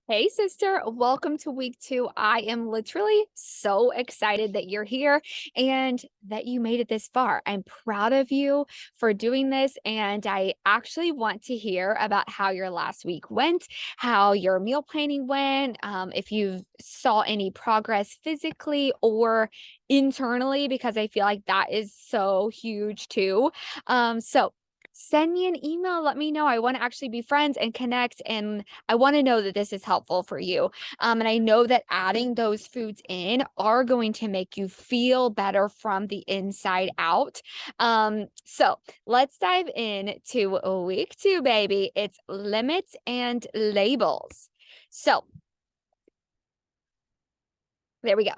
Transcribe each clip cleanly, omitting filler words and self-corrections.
Hey, sister, welcome to week 2. I am literally so excited that you're here and that you made it this far. I'm proud of you for doing this. And I actually want to hear about how your last week went, how your meal planning went, if you saw any progress physically or internally, because I feel like that is so huge too. So send me an email. Let me know. I want to actually be friends and connect, and I want to know that this is helpful for you. And I know that adding those foods in are going to make you feel better from the inside out. So let's dive in to week 2, baby. It's limits and labels. So there we go.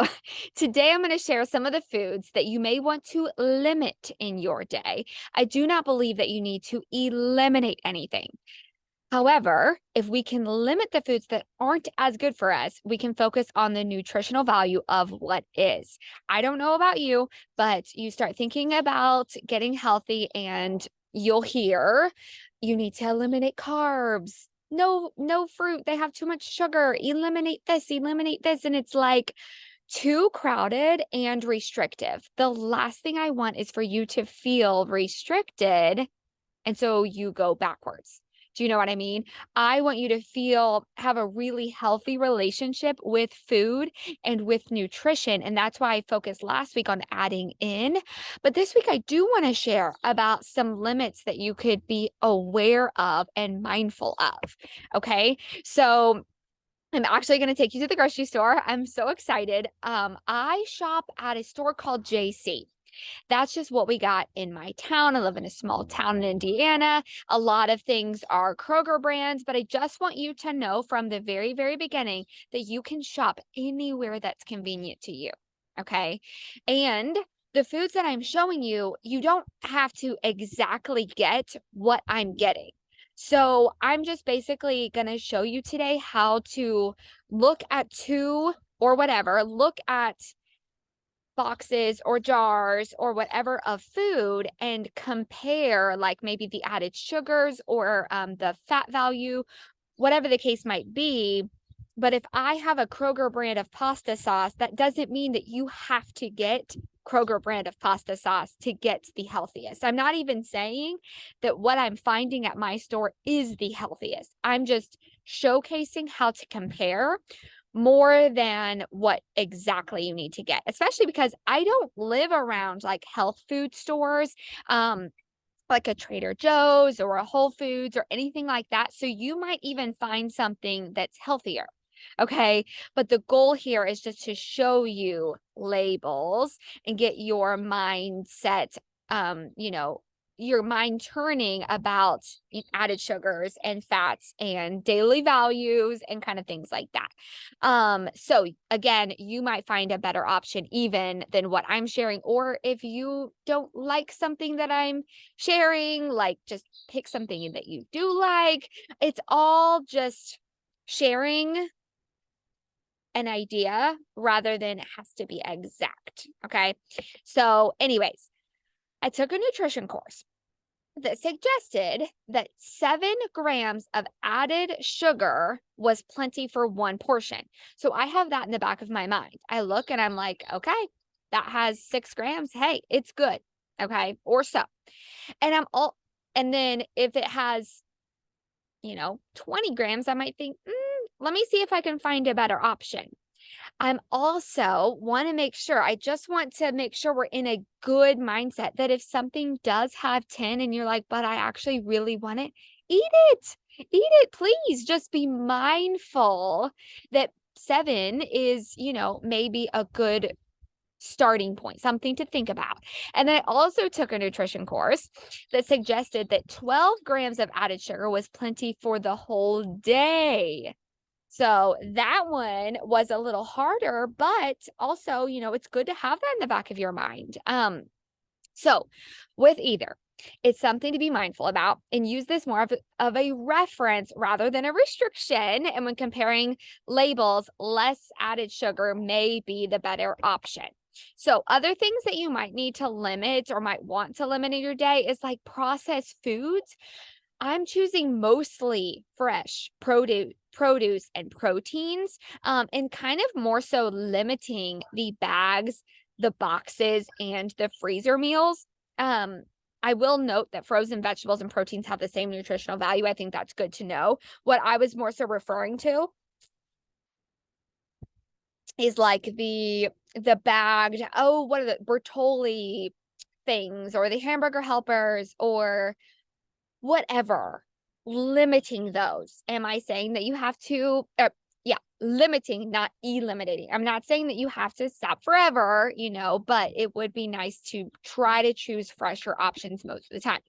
Today, I'm going to share some of the foods that you may want to limit in your day. I do not believe that you need to eliminate anything. However, if we can limit the foods that aren't as good for us, we can focus on the nutritional value of what is. I don't know about you, but you start thinking about getting healthy and you'll hear you need to eliminate carbs. No fruit. They have too much sugar. Eliminate this, eliminate this. And it's like too crowded and restrictive. The last thing I want is for you to feel restricted and so you go backwards. Do you know what I mean? I want you to have a really healthy relationship with food and with nutrition. And that's why I focused last week on adding in. But this week, I do want to share about some limits that you could be aware of and mindful of. Okay. So, I'm actually going to take you to the grocery store. I'm so excited. I shop at a store called JC. That's just what we got in my town. I live in a small town in Indiana. A lot of things are Kroger brands, but I just want you to know from the very, very beginning that you can shop anywhere that's convenient to you. Okay. And the foods that I'm showing you, you don't have to exactly get what I'm getting. So I'm just basically going to show you today how to look at look at boxes or jars or whatever of food and compare like maybe the added sugars or the fat value, whatever the case might be. But if I have a Kroger brand of pasta sauce, that doesn't mean that you have to get Kroger brand of pasta sauce to get the healthiest. I'm not even saying that what I'm finding at my store is the healthiest. I'm just showcasing how to compare more than what exactly you need to get, especially because I don't live around like health food stores, like a Trader Joe's or a Whole Foods or anything like that. So you might even find something that's healthier. Okay. But the goal here is just to show you labels and get your mindset, your mind turning about added sugars and fats and daily values and kind of things like that. So again, you might find a better option even than what I'm sharing. Or if you don't like something that I'm sharing, like just pick something that you do like. It's all just sharing an idea rather than it has to be exact. Okay. So, anyways, I took a nutrition course that suggested that 7 grams of added sugar was plenty for one portion. So I have that in the back of my mind. I look and I'm like, okay, that has 6 grams. Hey, it's good. Okay. Or so. And and then if it has, 20 grams, I might think, let me see if I can find a better option. I'm also want to make sure, I just want to make sure we're in a good mindset that if something does have 10 and you're like, but I actually really want it, eat it. Eat it, please. Just be mindful that 7 is, maybe a good starting point, something to think about. And then I also took a nutrition course that suggested that 12 grams of added sugar was plenty for the whole day. So that one was a little harder, but also, it's good to have that in the back of your mind. So with either, it's something to be mindful about and use this more of a reference rather than a restriction. And when comparing labels, less added sugar may be the better option. So other things that you might need to limit or might want to limit in your day is like processed foods. I'm choosing mostly fresh produce and proteins, and kind of more so limiting the bags, the boxes, and the freezer meals. Um, I will note that frozen vegetables and proteins have the same nutritional value. I think that's good to know. What I was more so referring to is like the bagged, oh, what are the Bertolli things or the hamburger helpers or whatever, limiting those. Am I saying that you have to, yeah, limiting, not eliminating. I'm not saying that you have to stop forever, but it would be nice to try to choose fresher options most of the time.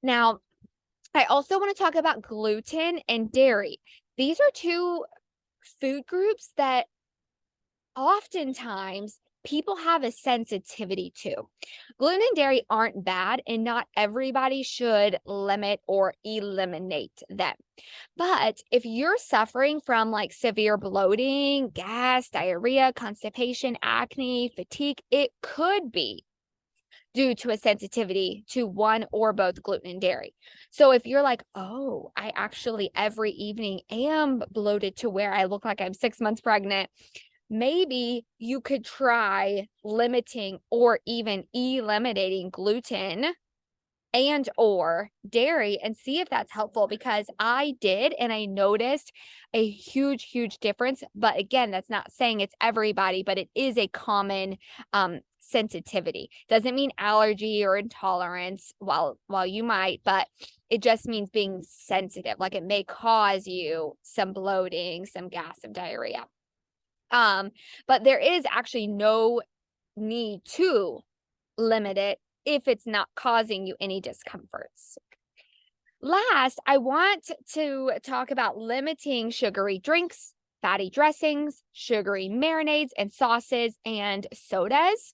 Now, I also want to talk about gluten and dairy. These are two food groups that oftentimes people have a sensitivity to. Gluten and dairy aren't bad, and not everybody should limit or eliminate them. But if you're suffering from like severe bloating, gas, diarrhea, constipation, acne, fatigue, it could be due to a sensitivity to one or both gluten and dairy. So if you're like, oh, I actually every evening am bloated to where I look like I'm 6 months pregnant, maybe you could try limiting or even eliminating gluten and or dairy and see if that's helpful, because I did and I noticed a huge difference. But again, that's not saying it's everybody, but it is a common sensitivity. Doesn't mean allergy or intolerance, while you might, but it just means being sensitive. Like it may cause you some bloating, some gas, some diarrhea. But there is actually no need to limit it if it's not causing you any discomforts. Last, I want to talk about limiting sugary drinks, fatty dressings, sugary marinades and sauces, and sodas.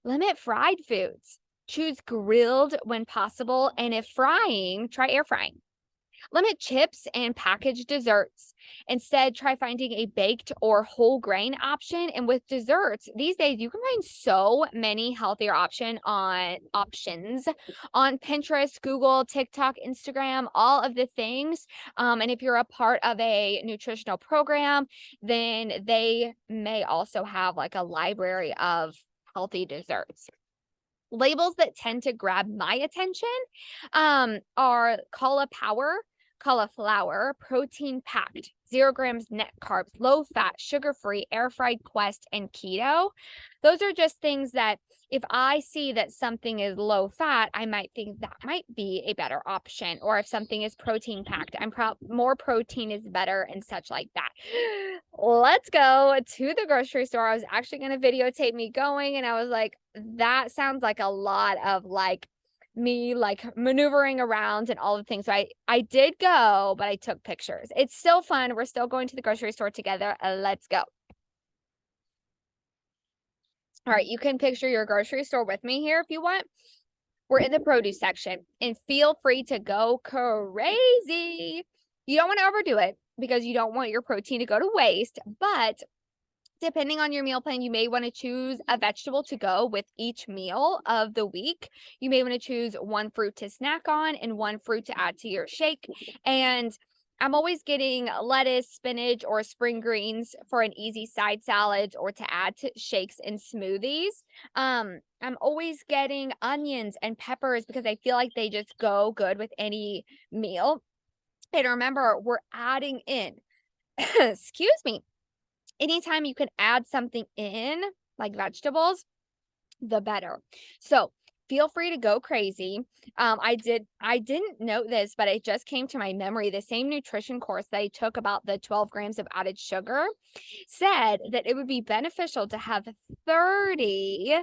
Limit fried foods. Choose grilled when possible, and if frying, try air frying. Limit chips and packaged desserts. Instead, try finding a baked or whole grain option. And with desserts, these days you can find so many healthier options on Pinterest, Google, TikTok, Instagram, all of the things. And if you're a part of a nutritional program, then they may also have like a library of healthy desserts. Labels that tend to grab my attention are cauliflower, protein packed, 0 grams net carbs, low fat, sugar free, air fried, Quest, and keto. Those are just things that if I see that something is low fat, I might think that might be a better option. Or if something is protein packed, more protein is better and such like that. Let's go to the grocery store. I was actually going to videotape me going, and I was like, that sounds like a lot of like me like maneuvering around and all the things. So I did go, but I took pictures. It's still fun. We're still going to the grocery store together. Let's go. All right, you can picture your grocery store with me here if you want. We're in the produce section, and feel free to go crazy. You don't want to overdo it because you don't want your protein to go to waste, but depending on your meal plan, you may want to choose a vegetable to go with each meal of the week. You may want to choose one fruit to snack on and one fruit to add to your shake. And I'm always getting lettuce, spinach, or spring greens for an easy side salad or to add to shakes and smoothies. I'm always getting onions and peppers because I feel like they just go good with any meal. And remember, we're adding in, excuse me, anytime you can add something in, like vegetables, the better. So feel free to go crazy. I didn't note this, but it just came to my memory. The same nutrition course that I took about the 12 grams of added sugar said that it would be beneficial to have 30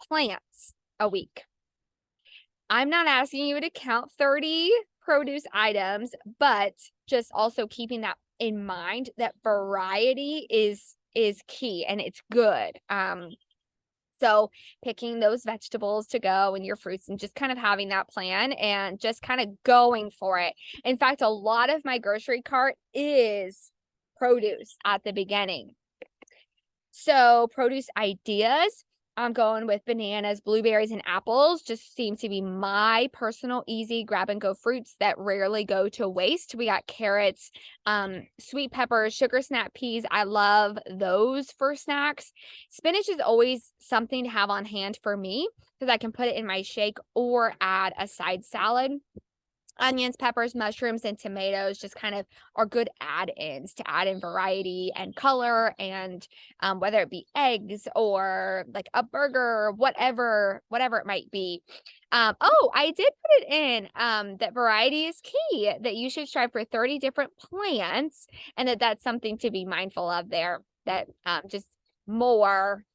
plants a week. I'm not asking you to count 30 produce items, but just also keeping that in mind, that variety is key and it's good. So picking those vegetables to go and your fruits and just kind of having that plan and just kind of going for it. In fact, a lot of my grocery cart is produce at the beginning. So produce ideas. I'm going with bananas, blueberries, and apples. Just seem to be my personal easy grab and go fruits that rarely go to waste. We got carrots, sweet peppers, sugar snap peas. I love those for snacks. Spinach is always something to have on hand for me because I can put it in my shake or add a side salad. Onions, peppers, mushrooms, and tomatoes just kind of are good add-ins to add in variety and color, and whether it be eggs or like a burger, whatever it might be. Oh, I did put it in that variety is key, that you should strive for 30 different plants, and that's something to be mindful of there, that just more.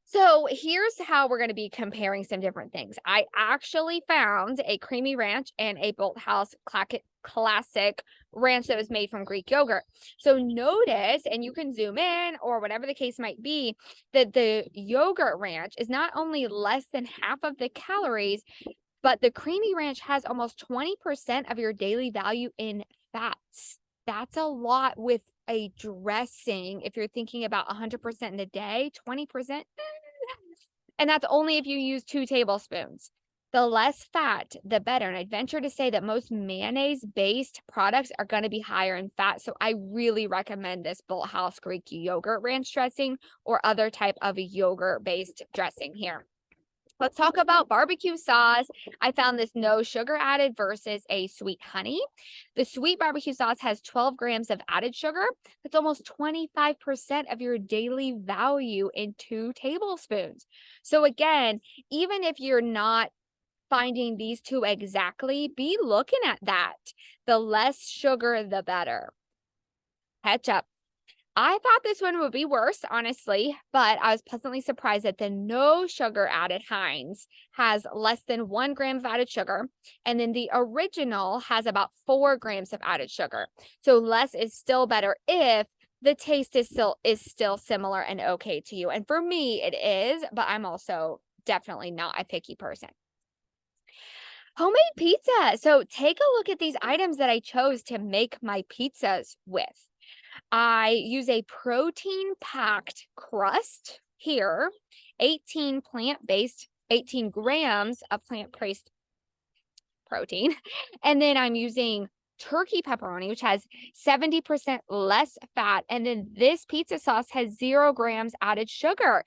So here's how we're going to be comparing some different things. I actually found a creamy ranch and a Bolthouse classic ranch that was made from Greek yogurt. So notice, and you can zoom in or whatever the case might be, that the yogurt ranch is not only less than half of the calories, but the creamy ranch has almost 20% of your daily value in fats. That's a lot with a dressing. If you're thinking about 100% in a day, 20%. And that's only if you use 2 tablespoons. The less fat, the better. And I'd venture to say that most mayonnaise-based products are going to be higher in fat. So I really recommend this Bolthouse Greek yogurt ranch dressing or other type of yogurt-based dressing here. Let's talk about barbecue sauce. I found this no sugar added versus a sweet honey. The sweet barbecue sauce has 12 grams of added sugar. That's almost 25% of your daily value in 2 tablespoons. So again, even if you're not finding these two exactly, be looking at that. The less sugar, the better. Ketchup. I thought this one would be worse, honestly, but I was pleasantly surprised that the no sugar added Heinz has less than 1 gram of added sugar. And then the original has about 4 grams of added sugar. So less is still better if the taste is still similar and okay to you. And for me, it is, but I'm also definitely not a picky person. Homemade pizza. So take a look at these items that I chose to make my pizzas with. I use a protein-packed crust here, 18 grams of plant-based protein. And then I'm using turkey pepperoni, which has 70% less fat. And then this pizza sauce has 0 grams added sugar.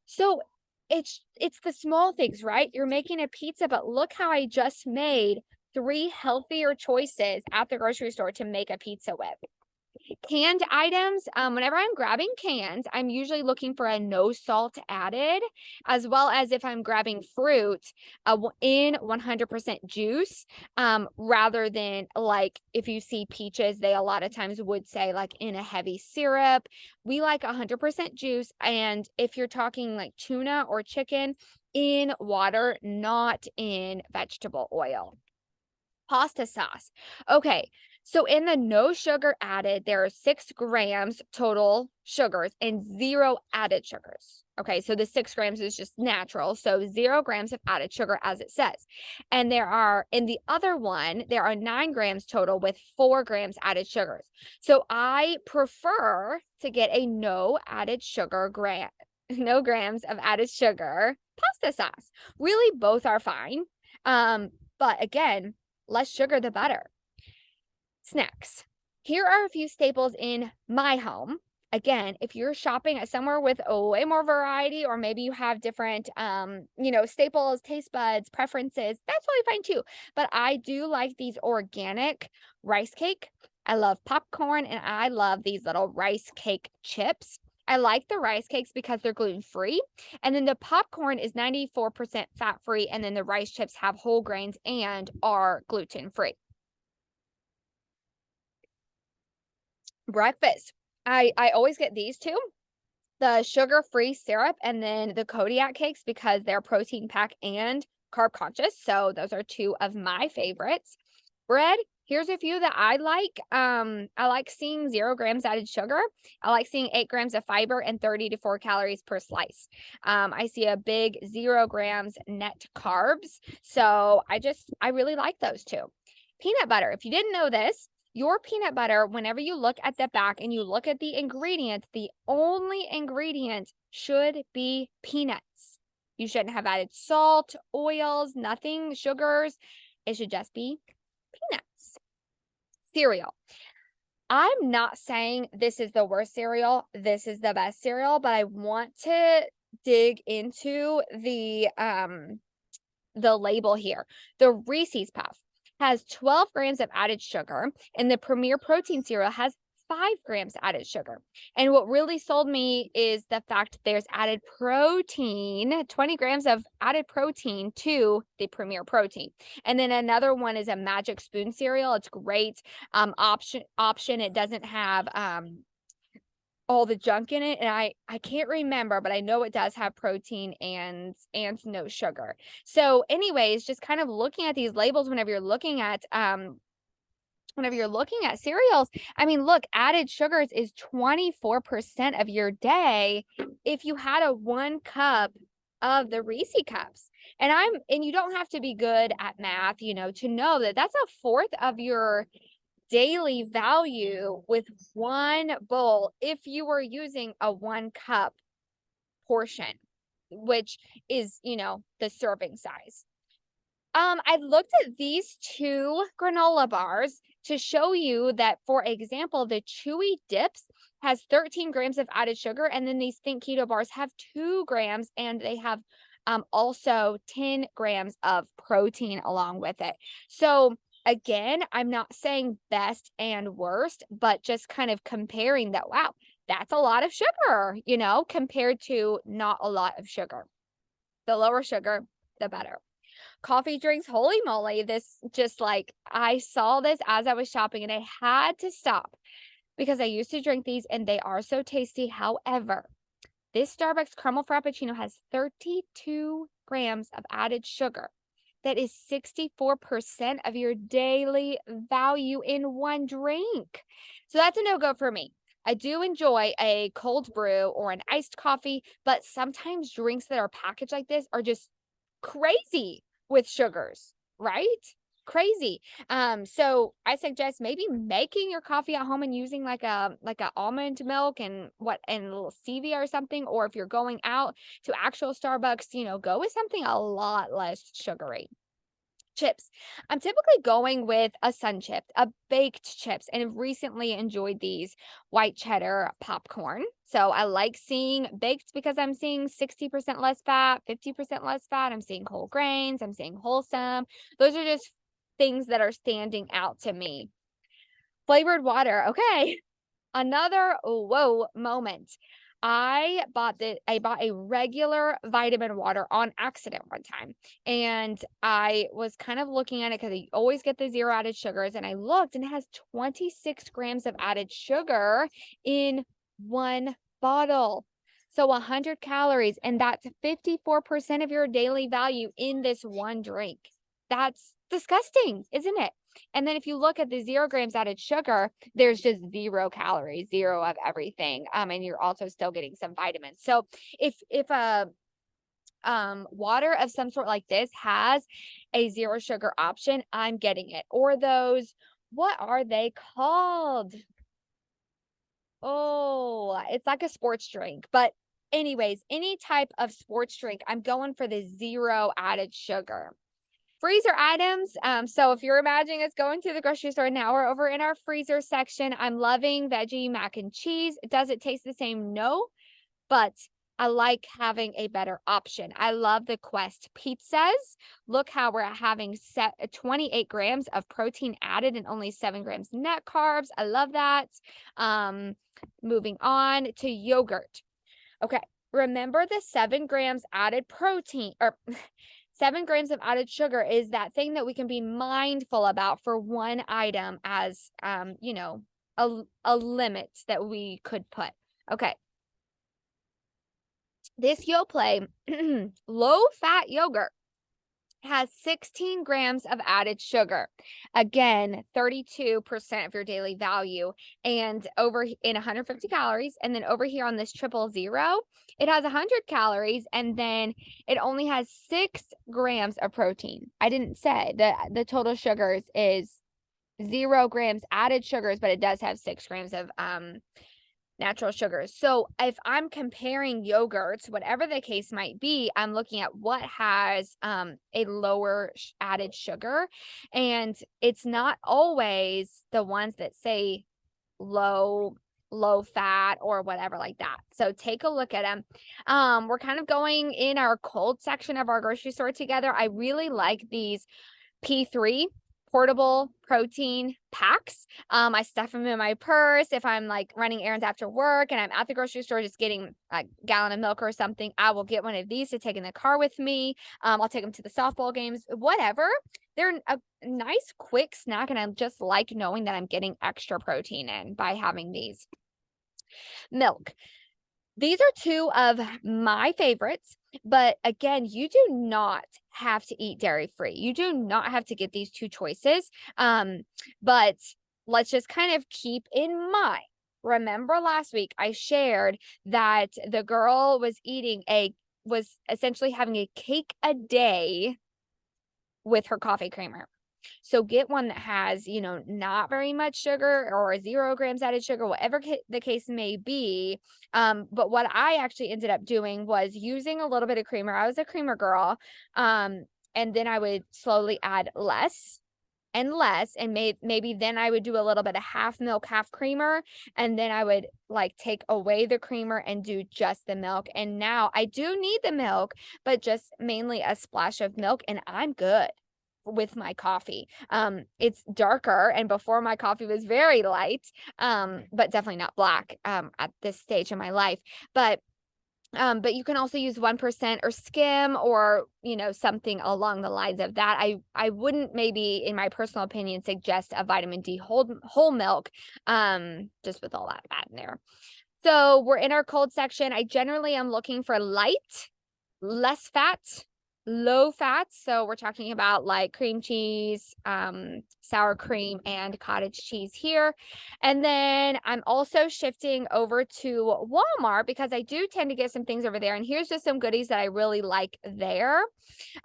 So it's the small things, right? You're making a pizza, but look how I just made 3 healthier choices at the grocery store to make a pizza with. Canned items, whenever I'm grabbing cans, I'm usually looking for a no salt added, as well as if I'm grabbing fruit in 100% juice, rather than like if you see peaches, they a lot of times would say like in a heavy syrup. We like 100% juice. And if you're talking like tuna or chicken, in water, not in vegetable oil. Pasta sauce. Okay. So in the no sugar added, there are 6 grams total sugars and 0 added sugars. Okay, so the 6 grams is just natural. So 0 grams of added sugar as it says. And in the other one, there are 9 grams total with 4 grams added sugars. So I prefer to get a no grams of added sugar pasta sauce. Really, both are fine. But again, less sugar, the better. Snacks. Here are a few staples in my home. Again, if you're shopping at somewhere with way more variety, or maybe you have different, staples, taste buds, preferences, that's totally fine too. But I do like these organic rice cake. I love popcorn, and I love these little rice cake chips. I like the rice cakes because they're gluten-free. And then the popcorn is 94% fat-free. And then the rice chips have whole grains and are gluten-free. Breakfast. I always get these two, the sugar-free syrup and then the Kodiak cakes, because they're protein packed and carb conscious. So those are 2 of my favorites. Bread. Here's a few that I like. I like seeing 0 grams added sugar. I like seeing 8 grams of fiber and 30 to 4 calories per slice. I see a big 0 grams net carbs. So I really like those 2. Peanut butter. If you didn't know this, Your peanut butter, whenever you look at the back and you look at the ingredients, the only ingredient should be peanuts. You shouldn't have added salt, oils, nothing, sugars. It should just be peanuts. Cereal. I'm not saying this is the worst cereal, this is the best cereal, but I want to dig into the label here. The Reese's Puff has 12 grams of added sugar, and the Premier Protein cereal has 5 grams added sugar. And what really sold me is the fact there's added protein, 20 grams of added protein to the Premier Protein. And then another one is a Magic Spoon cereal. It's great. Option. It doesn't have all the junk in it, and I can't remember, but I know it does have protein and no sugar. So anyways, just kind of looking at these labels whenever you're looking at cereals, I mean, look, added sugars is 24% of your day if you had a 1 cup of the Reese Cups. And you don't have to be good at math, to know that that's a fourth of your daily value with 1 bowl if you were using a 1 cup portion, which is, the serving size. I looked at these 2 granola bars to show you that, for example, the Chewy Dips has 13 grams of added sugar, and then these Think Keto bars have 2 grams, and they have also 10 grams of protein along with it. So again, I'm not saying best and worst, but just kind of comparing that, wow, that's a lot of sugar, compared to not a lot of sugar. The lower sugar, the better. Coffee drinks, holy moly, this just I saw this as I was shopping and I had to stop because I used to drink these and they are so tasty. However, this Starbucks caramel frappuccino has 32 grams of added sugar. That is 64% of your daily value in 1 drink. So that's a no-go for me. I do enjoy a cold brew or an iced coffee, but sometimes drinks that are packaged like this are just crazy with sugars, right? Crazy. So I suggest maybe making your coffee at home and using like a almond milk and a little stevia or something. Or if you're going out to actual Starbucks, go with something a lot less sugary. Chips. I'm typically going with a Sun Chip, a baked chips, and have recently enjoyed these white cheddar popcorn. So I like seeing baked because I'm seeing 60% less fat, 50% less fat. I'm seeing whole grains. I'm seeing wholesome. Those are just things that are standing out to me. Flavored water. Okay. Another whoa moment. I bought a regular vitamin water on accident one time, and I was kind of looking at it because I always get the 0 added sugars, and I looked and it has 26 grams of added sugar in 1 bottle. So 100 calories, and that's 54% of your daily value in this 1 drink. That's disgusting, isn't it? And then if you look at the 0 grams added sugar, there's just 0 calories, 0 of everything. And you're also still getting some vitamins. So if a water of some sort like this has a 0 sugar option, I'm getting it. Or those, what are they called? Oh, it's like a sports drink. But anyways, any type of sports drink, I'm going for the 0 added sugar. Freezer items. So if you're imagining us going to the grocery store now, we're over in our freezer section. I'm loving veggie mac and cheese. Does it taste the same? No, but I like having a better option. I love the Quest pizzas. Look how we're having 28 grams of protein added and only 7 grams net carbs. I love that. Moving on to yogurt. Okay, remember the 7 grams added protein, or 7 grams of added sugar is that thing that we can be mindful about for 1 item as, a limit that we could put. Okay. This Yoplait low-fat yogurt has 16 grams of added sugar. Again, 32% of your daily value, and over in 150 calories. And then over here on this 000, it has 100 calories, and then it only has 6 grams of protein. I didn't say that the total sugars is 0 grams added sugars, but it does have 6 grams of natural sugars. So if I'm comparing yogurts, whatever the case might be, I'm looking at what has a lower added sugar. And it's not always the ones that say low fat or whatever like that. So take a look at them. We're kind of going in our cold section of our grocery store together. I really like these P3 portable protein packs. I stuff them in my purse. If I'm like running errands after work and I'm at the grocery store just getting a gallon of milk or something, I will get one of these to take in the car with me. I'll take them to the softball games, whatever. They're a nice quick snack, and I just like knowing that I'm getting extra protein in by having these. Milk. These are 2 of my favorites, but again, you do not have to eat dairy-free. You do not have to get these 2 choices. But let's just kind of keep in mind, remember last week I shared that the girl was essentially having a cake a day with her coffee creamer. So get one that has, not very much sugar or 0 grams added sugar, whatever the case may be. But what I actually ended up doing was using a little bit of creamer. I was a creamer girl. And then I would slowly add less and less, and maybe then I would do a little bit of half milk, half creamer, and then I would like take away the creamer and do just the milk. And now I do need the milk, but just mainly a splash of milk, and I'm good with my coffee. It's darker, and before my coffee was very light, but definitely not black at this stage in my life. But you can also use 1% or skim, or something along the lines of that. I wouldn't, maybe in my personal opinion, suggest a vitamin D whole milk, just with all that fat in there. So we're in our cold section. I generally am looking for light, less fat, low fat. So we're talking about like cream cheese, sour cream, and cottage cheese here. And then I'm also shifting over to Walmart because I do tend to get some things over there. And here's just some goodies that I really like there.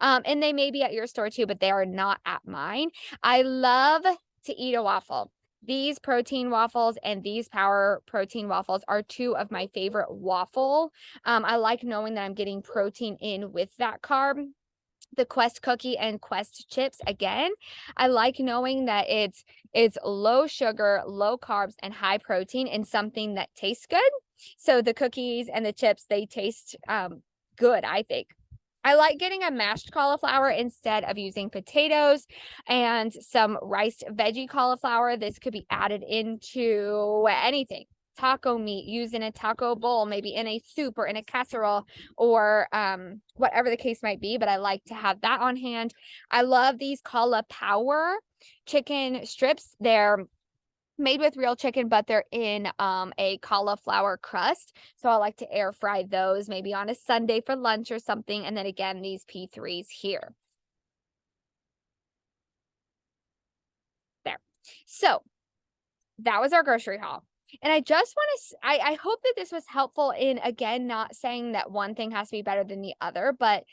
And they may be at your store too, but they are not at mine. I love to eat a waffle. These protein waffles and these power protein waffles are 2 of my favorite waffle. I like knowing that I'm getting protein in with that carb. The Quest cookie and Quest chips, again, I like knowing that it's low sugar, low carbs, and high protein, and something that tastes good. So the cookies and the chips, they taste good, I think. I like getting a mashed cauliflower instead of using potatoes, and some riced veggie cauliflower. This could be added into anything. Taco meat, used in a taco bowl, maybe in a soup or in a casserole, or whatever the case might be. But I like to have that on hand. I love these Cala Power chicken strips. They're made with real chicken, but they're in a cauliflower crust. So I like to air fry those maybe on a Sunday for lunch or something. And then again, these P3s here. There. So that was our grocery haul. And I just want to, I hope that this was helpful in, again, not saying that one thing has to be better than the other, but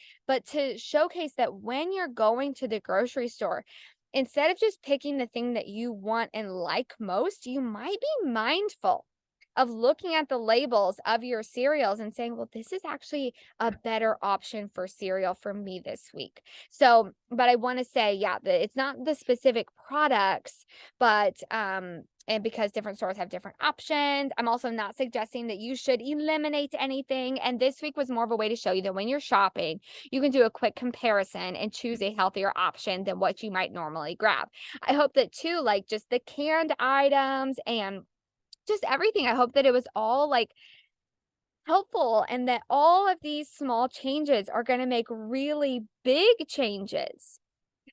to showcase that when you're going to the grocery store, instead of just picking the thing that you want and like most, you might be mindful of looking at the labels of your cereals and saying, well, this is actually a better option for cereal for me this week. So, but I want to say, yeah, that it's not the specific products, but, and because different stores have different options, I'm also not suggesting that you should eliminate anything. And this week was more of a way to show you that when you're shopping, you can do a quick comparison and choose a healthier option than what you might normally grab. I hope that too, like just the canned items and just everything, I hope that it was all like helpful, and that all of these small changes are going to make really big changes.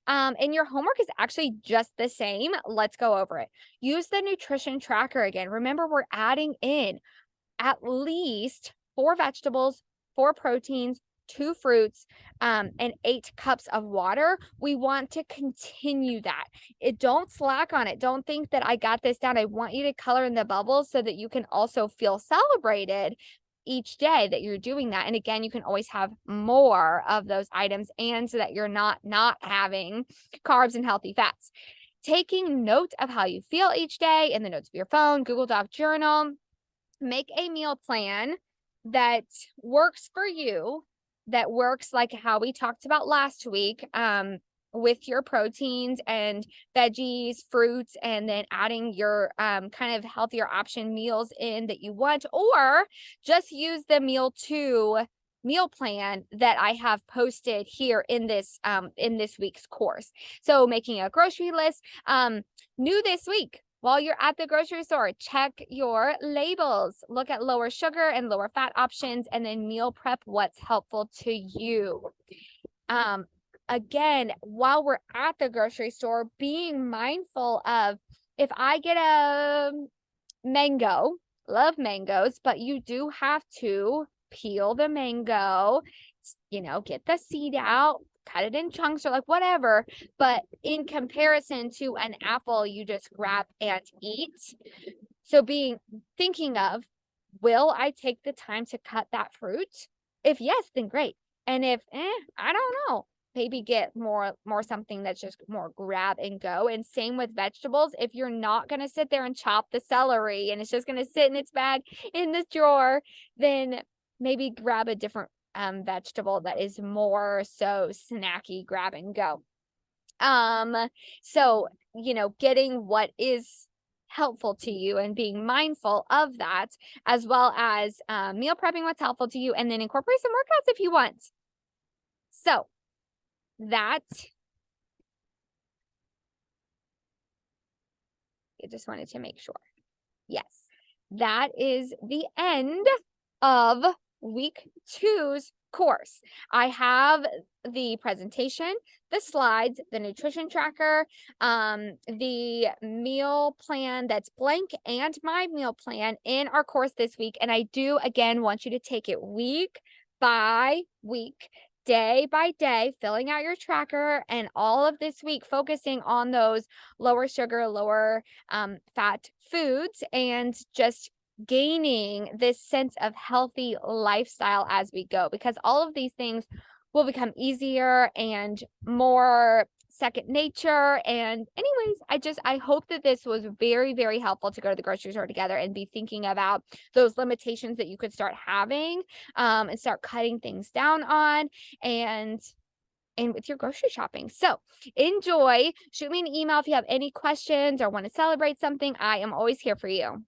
And your homework is actually just the same. Let's go over it. Use the nutrition tracker again. Remember, we're adding in at least 4 vegetables, 4 proteins, 2 fruits, and 8 cups of water. We want to continue that. Don't slack on it. Don't think that I got this down. I want you to color in the bubbles so that you can also feel celebrated each day that you're doing that. And again, you can always have more of those items, and so that you're not having carbs and healthy fats. taking note of how you feel each day in the notes of your phone, Google Doc journal. Make a meal plan that works for you, that works like how we talked about last week, with your proteins and veggies, fruits, and then adding your kind of healthier option meals in that you want, or just use the meal plan that I have posted here in this week's course. So making a grocery list, new this week. While you're at the grocery store, check your labels, look at lower sugar and lower fat options, and then meal prep what's helpful to you. Again, while we're at the grocery store, being mindful of, if I get a mango, love mangoes, but you do have to peel the mango, get the seed out, cut it in chunks or like whatever. But in comparison to an apple, you just grab and eat. So thinking of, will I take the time to cut that fruit? If yes, then great. And if, I don't know, maybe get more something that's just more grab and go. And same with vegetables. If you're not going to sit there and chop the celery and it's just going to sit in its bag in the drawer, then maybe grab a different vegetable that is more so snacky, grab and go. So, getting what is helpful to you and being mindful of that, as well as meal prepping what's helpful to you, and then incorporate some workouts if you want. So that, I just wanted to make sure. Yes, that is the end of week 2's course. I have the presentation, the slides, the nutrition tracker, the meal plan that's blank, and my meal plan in our course this week. And I do, again, want you to take it week by week, day by day, filling out your tracker, and all of this week focusing on those lower sugar, lower fat foods, and just gaining this sense of healthy lifestyle as we go, because all of these things will become easier and more second nature. And anyways, I hope that this was very, very helpful to go to the grocery store together and be thinking about those limitations that you could start having, and start cutting things down on, and with your grocery shopping. So enjoy. Shoot me an email if you have any questions or want to celebrate something. I am always here for you.